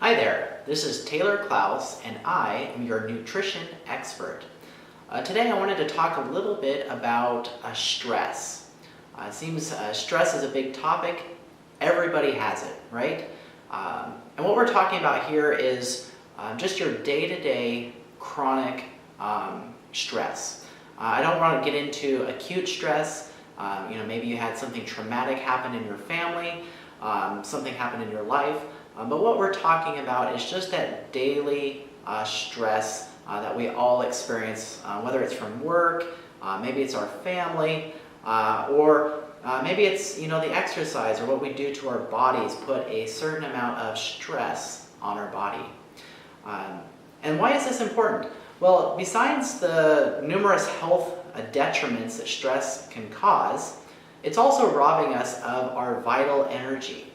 Hi there, this is Taylor Clouse and I am your nutrition expert. Today I wanted to talk a little bit about stress. It seems stress is a big topic. Everybody has it, right? And what we're talking about here is just your day-to-day chronic stress. I don't want to get into acute stress. Maybe you had something traumatic happen in your family, something happened in your life. But what we're talking about is just that daily stress that we all experience, whether it's from work, maybe it's our family, or maybe it's the exercise or what we do to our bodies put a certain amount of stress on our body. And why is this important? Well, besides the numerous health detriments that stress can cause, it's also robbing us of our vital energy.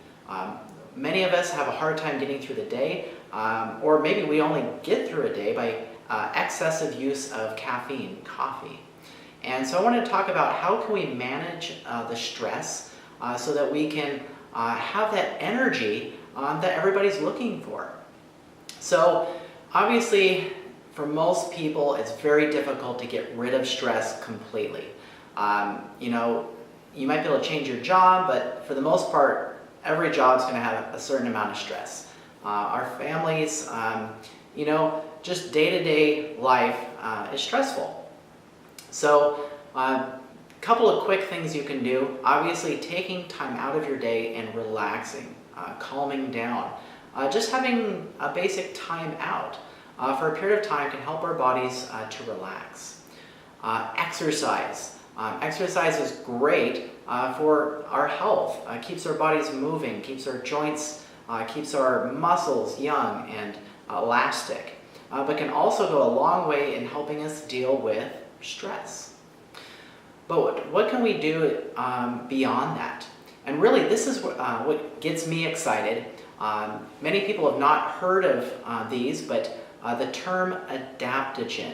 Many of us have a hard time getting through the day, or maybe we only get through a day by excessive use of caffeine, coffee. And so I want to talk about how can we manage the stress so that we can have that energy that everybody's looking for. So obviously, for most people, it's very difficult to get rid of stress completely. You might be able to change your job, but for the most part, every job's going to have a certain amount of stress. Our families, just day-to-day life is stressful. So a couple of quick things you can do. Obviously, taking time out of your day and relaxing, calming down. Just having a basic time out for a period of time can help our bodies to relax. Exercise. Exercise is great for our health. Keeps our bodies moving, keeps our joints, keeps our muscles young and elastic, but can also go a long way in helping us deal with stress. But what can we do beyond that? And really, this is what gets me excited. Many people have not heard of these, but the term adaptogen.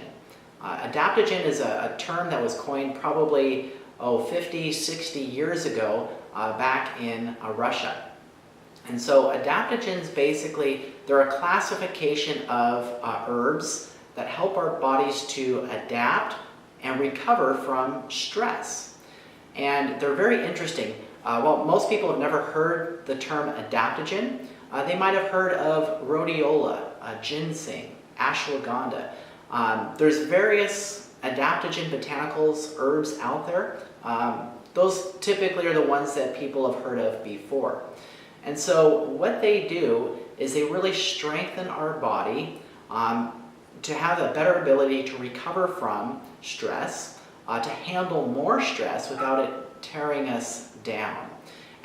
Adaptogen is a term that was coined probably 50, 60 years ago back in Russia. And so adaptogens basically, they're a classification of herbs that help our bodies to adapt and recover from stress. And they're very interesting. While most people have never heard the term adaptogen, they might have heard of rhodiola, ginseng, ashwagandha. There's various adaptogen botanicals, herbs out there. Those typically are the ones that people have heard of before. And so what they do is they really strengthen our body to have a better ability to recover from stress, to handle more stress without it tearing us down.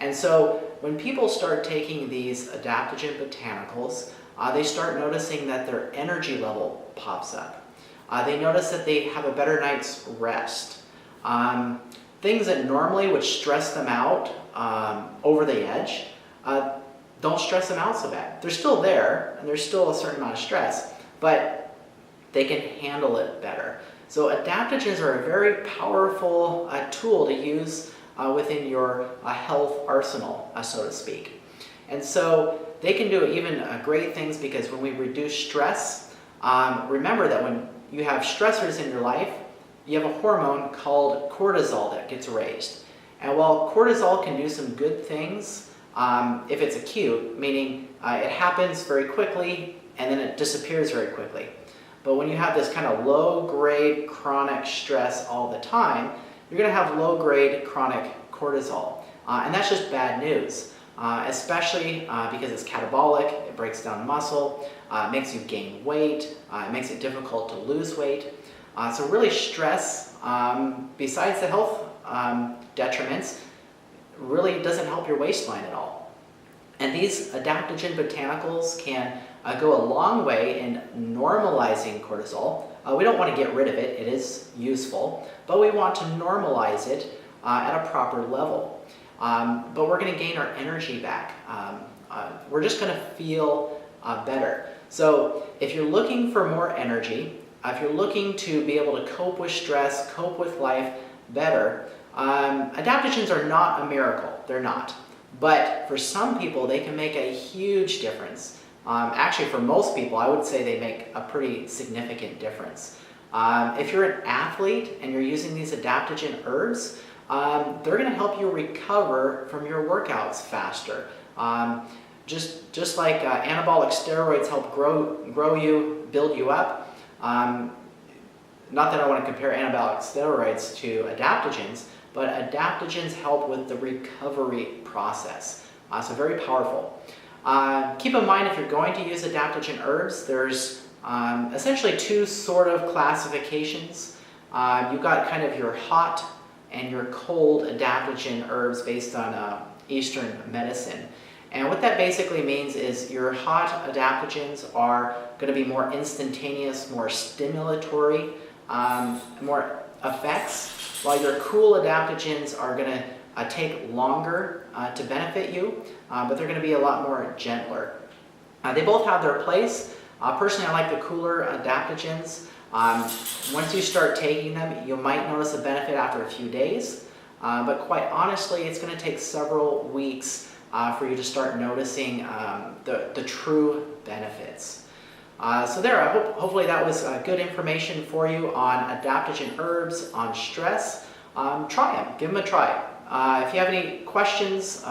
And so when people start taking these adaptogen botanicals, they start noticing that their energy level pops up. They notice that they have a better night's rest. Things that normally would stress them out over the edge don't stress them out so bad. They're still there, and there's still a certain amount of stress, but they can handle it better. So adaptogens are a very powerful tool to use within your health arsenal, so to speak. And so they can do even great things because when we reduce stress, remember that when you have stressors in your life, you have a hormone called cortisol that gets raised. And while cortisol can do some good things, if it's acute, meaning it happens very quickly and then it disappears very quickly. But when you have this kind of low-grade chronic stress all the time, you're going to have low-grade chronic cortisol. And that's just bad news, especially because it's catabolic, it breaks down muscle, it makes you gain weight, it makes it difficult to lose weight. So really stress, besides the health detriments, really doesn't help your waistline at all. And these adaptogen botanicals can go a long way in normalizing cortisol. We don't want to get rid of it, it is useful, but we want to normalize it at a proper level. But we're going to gain our energy back. We're just going to feel better. So if you're looking for more energy, if you're looking to be able to cope with stress, cope with life better, adaptogens are not a miracle. They're not. But for some people, they can make a huge difference Actually, for most people, I would say they make a pretty significant difference. If you're an athlete and you're using these adaptogen herbs, they're going to help you recover from your workouts faster. Just like anabolic steroids help grow you, build you up. Not that I want to compare anabolic steroids to adaptogens, but adaptogens help with the recovery process. So very powerful. Keep in mind, if you're going to use adaptogen herbs, there's essentially two sort of classifications. You've got kind of your hot and your cold adaptogen herbs based on Eastern medicine. And what that basically means is your hot adaptogens are going to be more instantaneous, more stimulatory, more effects, while your cool adaptogens are going to take longer to benefit you, but they're going to be a lot more gentler. They both have their place. Personally, I like the cooler adaptogens. Once you start taking them, you might notice a benefit after a few days, but quite honestly, it's going to take several weeks for you to start noticing the true benefits. So there, hopefully that was good information for you on adaptogen herbs, on stress. Try them, give them a try. If you have any questions,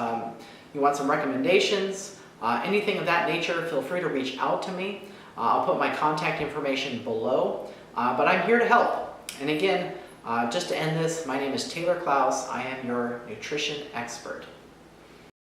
you want some recommendations, anything of that nature, feel free to reach out to me. I'll put my contact information below, but I'm here to help. And again, just to end this, my name is Taylor Clouse. I am your nutrition expert.